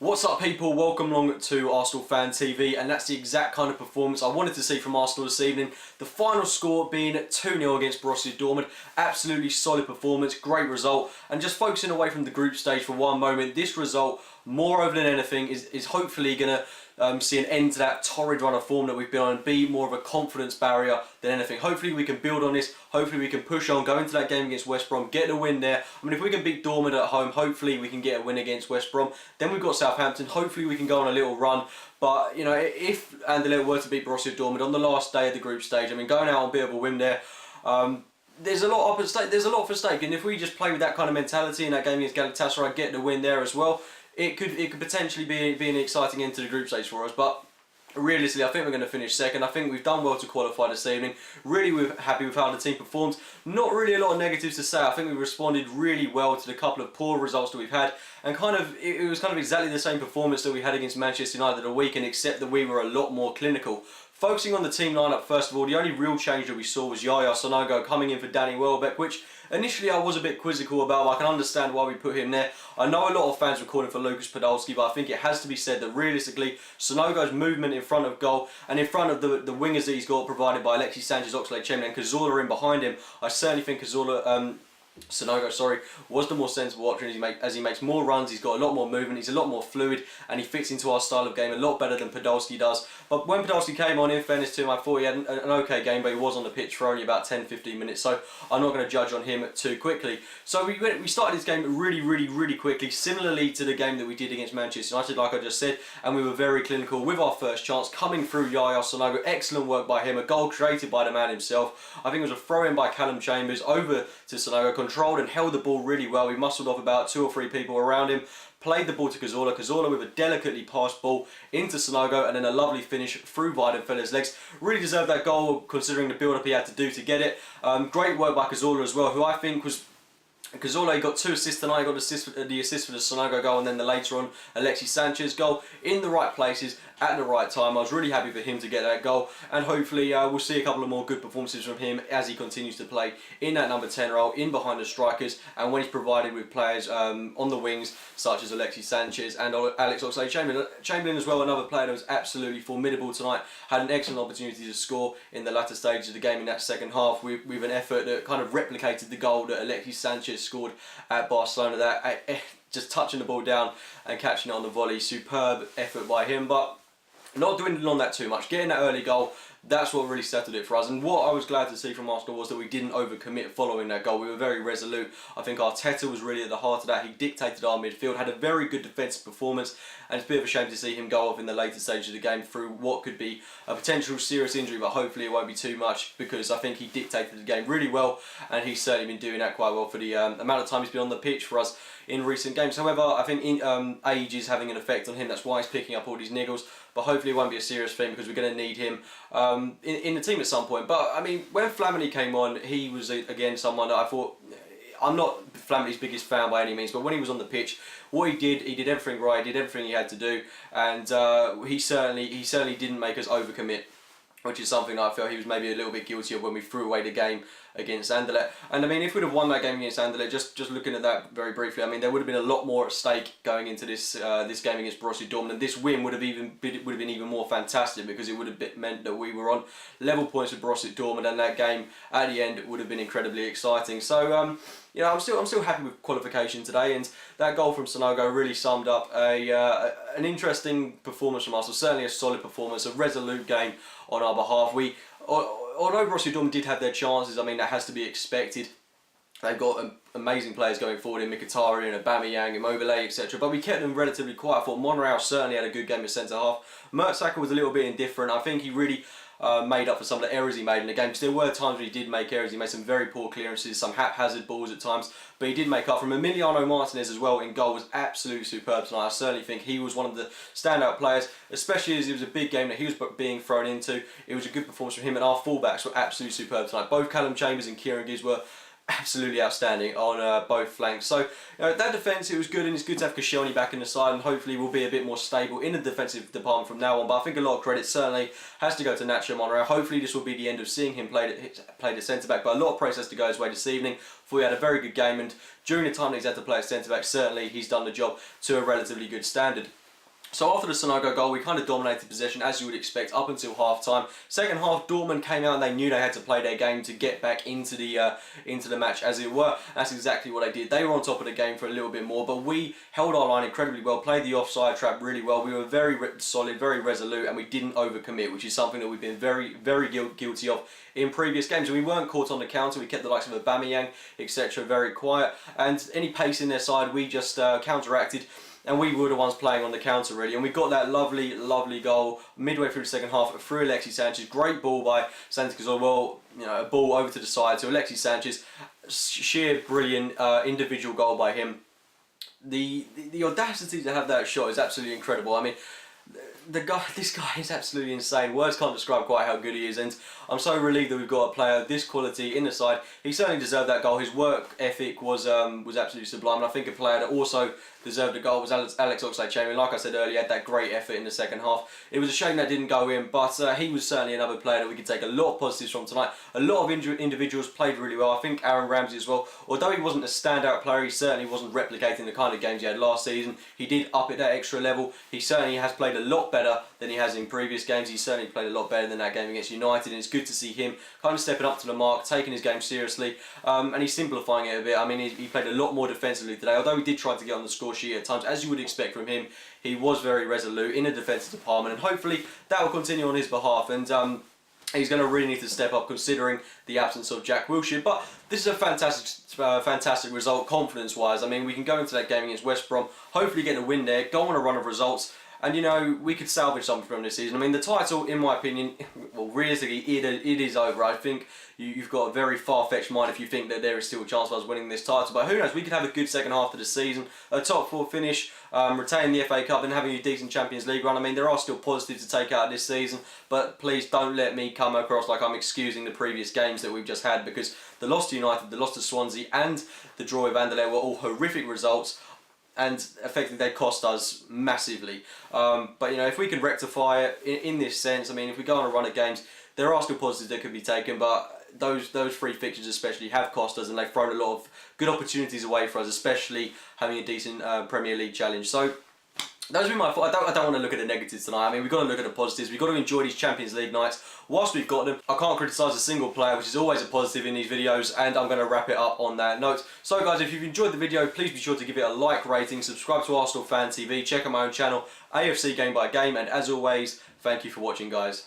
What's up people, welcome along to Arsenal Fan TV, and that's the exact kind of performance I wanted to see from Arsenal this evening. The final score being 2-0 against Borussia Dortmund. Absolutely solid performance, great result, and just focusing away from the group stage for one moment, this result, moreover than anything, is hopefully going to see an end to that torrid run of form that we've been on and be more of a confidence barrier than anything. Hopefully we can build on this, hopefully we can push on, go into that game against West Brom, get a win there. I mean, if we can beat Dortmund at home, hopefully we can get a win against West Brom. Then we've got Southampton, hopefully we can go on a little run. But, you know, if Anderlecht were to beat Borussia Dortmund on the last day of the group stage, I mean, going out on a bit of a win there, there's a lot up at stake. There's a lot for stake, and if we just play with that kind of mentality in that game against Galatasaray, get the win there as well, it could potentially be an exciting end to the group stage for us. But realistically, I think we're going to finish second. I think we've done well to qualify this evening. Really, we're happy with how the team performed. Not really a lot of negatives to say. I think we responded really well to the couple of poor results that we've had, and it was kind of exactly the same performance that we had against Manchester United the weekend, except that we were a lot more clinical. Focusing on the team lineup first of all, the only real change that we saw was Yaya Sonogo coming in for Danny Welbeck, which initially I was a bit quizzical about, but I can understand why we put him there. I know a lot of fans were calling for Lucas Podolski, but I think it has to be said that realistically, Sonogo's movement in front of goal and in front of the wingers that he's got provided by Alexis Sanchez, Oxlade-Chamberlain and Cazorla in behind him, I certainly think Sonogo was the more sensible option as he makes more runs, he's got a lot more movement, he's a lot more fluid, and he fits into our style of game a lot better than Podolski does. But when Podolski came on, in fairness to him, I thought he had an okay game, but he was on the pitch for only about 10-15 minutes, so I'm not going to judge on him too quickly. So we started this game really quickly, similarly to the game that we did against Manchester United, like I just said, and we were very clinical with our first chance, coming through Yaya Sonogo, excellent work by him, a goal created by the man himself. I think it was a throw-in by Callum Chambers over to Sonogo, controlled and held the ball really well. He muscled off about 2 or 3 people around him, played the ball to Cazorla, Cazorla with a delicately passed ball into Sonogo, and then a lovely finish through Weidenfeller's legs. Really deserved that goal considering the build-up he had to do to get it. Great work by Cazorla as well, who I think was... Cazorla got 2 assists tonight, got the assist for the Sonogo goal, and then the later on Alexis Sanchez goal, in the right places at the right time. I was really happy for him to get that goal, and hopefully we'll see a couple of more good performances from him as he continues to play in that number 10 role, in behind the strikers, and when he's provided with players on the wings such as Alexis Sanchez and Alex Oxlade-Chamberlain as well, another player that was absolutely formidable tonight, had an excellent opportunity to score in the latter stages of the game in that second half with an effort that kind of replicated the goal that Alexis Sanchez scored at Barcelona, that just touching the ball down and catching it on the volley. Superb effort by him, but not dwindling on that too much. Getting that early goal, that's what really settled it for us. And what I was glad to see from Arsenal was that we didn't overcommit following that goal. We were very resolute. I think Arteta was really at the heart of that. He dictated our midfield, had a very good defensive performance, and it's a bit of a shame to see him go off in the later stage of the game through what could be a potential serious injury, but hopefully it won't be too much, because I think he dictated the game really well, and he's certainly been doing that quite well for the amount of time he's been on the pitch for us in recent games. However, I think age is having an effect on him. That's why he's picking up all these niggles, but hopefully it won't be a serious thing, because we're going to need him in the team at some point. But I mean, when Flamini came on, he was again someone that I thought, I'm not Flamini's biggest fan by any means, but when he was on the pitch, what he did everything right, he did everything he had to do, and he certainly didn't make us overcommit, which is something I felt he was maybe a little bit guilty of when we threw away the game against Anderlecht. And I mean, if we'd have won that game against Anderlecht, just looking at that very briefly, I mean, there would have been a lot more at stake going into this this game against Borussia Dortmund, and this win would have been even more fantastic, because it would have meant that we were on level points with Borussia Dortmund, and that game at the end would have been incredibly exciting. So you know, I'm still happy with qualification today, and that goal from Sonogo really summed up an interesting performance from us. Certainly a solid performance, a resolute game on our behalf. Although Borussia Dortmund did have their chances, I mean, that has to be expected. They've got amazing players going forward in Mkhitaryan and Aubameyang, Immobile, etc. But we kept them relatively quiet. I thought Monreal certainly had a good game at centre half. Mertesacker was a little bit indifferent. I think he really made up for some of the errors he made in the game, because there were times when he did make errors. He made some very poor clearances, some haphazard balls at times, but he did make up from Emiliano Martinez as well in goal. Was absolutely superb tonight. I certainly think he was one of the standout players, especially as it was a big game that he was being thrown into. It was a good performance from him, and our fullbacks were absolutely superb tonight. Both Callum Chambers and Kieran Gibbs were absolutely outstanding on both flanks. So you know, that defence, it was good, and it's good to have Koscielny back in the side, and hopefully we'll be a bit more stable in the defensive department from now on. But I think a lot of credit certainly has to go to Nacho Monreal. Hopefully this will be the end of seeing him play at centre-back, but a lot of praise has to go his way this evening. For he had a very good game, and during the time that he's had to play at centre-back, certainly he's done the job to a relatively good standard. So after the Sonogo goal, we kind of dominated possession, as you would expect, up until half-time. Second half, Dortmund came out and they knew they had to play their game to get back into the match, as it were. That's exactly what they did. They were on top of the game for a little bit more, but we held our line incredibly well, played the offside trap really well. We were very solid, very resolute, and we didn't overcommit, which is something that we've been very guilty of in previous games. And we weren't caught on the counter. We kept the likes of Aubameyang, etc., very quiet. And any pace in their side, we just counteracted. And we were the ones playing on the counter, really. And we got that lovely goal midway through the second half through Alexis Sanchez. Great ball by Santi Cazorla. You know, a ball over to the side to Alexis Sanchez. Sheer brilliant individual goal by him. The audacity to have that shot is absolutely incredible. I mean, this guy is absolutely insane. Words can't describe quite how good he is, and I'm so relieved that we've got a player of this quality in the side. He certainly deserved that goal. His work ethic was absolutely sublime, and I think a player that also deserved a goal was Alex Oxlade-Chamberlain. Like I said earlier, had that great effort in the second half. It was a shame that didn't go in, but he was certainly another player that we could take a lot of positives from tonight. A lot of individuals played really well. I think Aaron Ramsey as well, although he wasn't a standout player, he certainly wasn't replicating the kind of games he had last season. He did up it that extra level. He certainly has played a lot better than he has in previous games. He certainly played a lot better than that game against United, and it's good to see him kind of stepping up to the mark, taking his game seriously, and he's simplifying it a bit. I mean, he played a lot more defensively today, although he did try to get on the score sheet at times, as you would expect from him. He was very resolute in the defensive department, and hopefully that will continue on his behalf. And he's going to really need to step up, considering the absence of Jack Wilshere. But this is a fantastic result, confidence-wise. I mean, we can go into that game against West Brom, hopefully get a win there, go on a run of results, and, you know, we could salvage something from this season. I mean, the title, in my opinion, well, realistically, it is over. I think you've got a very far-fetched mind if you think that there is still a chance of us winning this title. But who knows? We could have a good second half of the season, a top 4 finish, retain the FA Cup, and having a decent Champions League run. I mean, there are still positives to take out of this season, but please don't let me come across like I'm excusing the previous games that we've just had, because the loss to United, the loss to Swansea, and the draw with Anderlecht were all horrific results, and effectively they cost us massively. But, you know, if we can rectify it in this sense, I mean, if we go on a run of games, there are still positives that could be taken, but those 3 fixtures especially have cost us, and they've thrown a lot of good opportunities away for us, especially having a decent Premier League challenge. So those would be my thoughts. I don't want to look at the negatives tonight. I mean, we've got to look at the positives. We've got to enjoy these Champions League nights whilst we've got them. I can't criticise a single player, which is always a positive in these videos, and I'm going to wrap it up on that note. So guys, if you've enjoyed the video, please be sure to give it a like rating, subscribe to Arsenal Fan TV, check out my own channel, AFC Game by Game, and as always, thank you for watching, guys.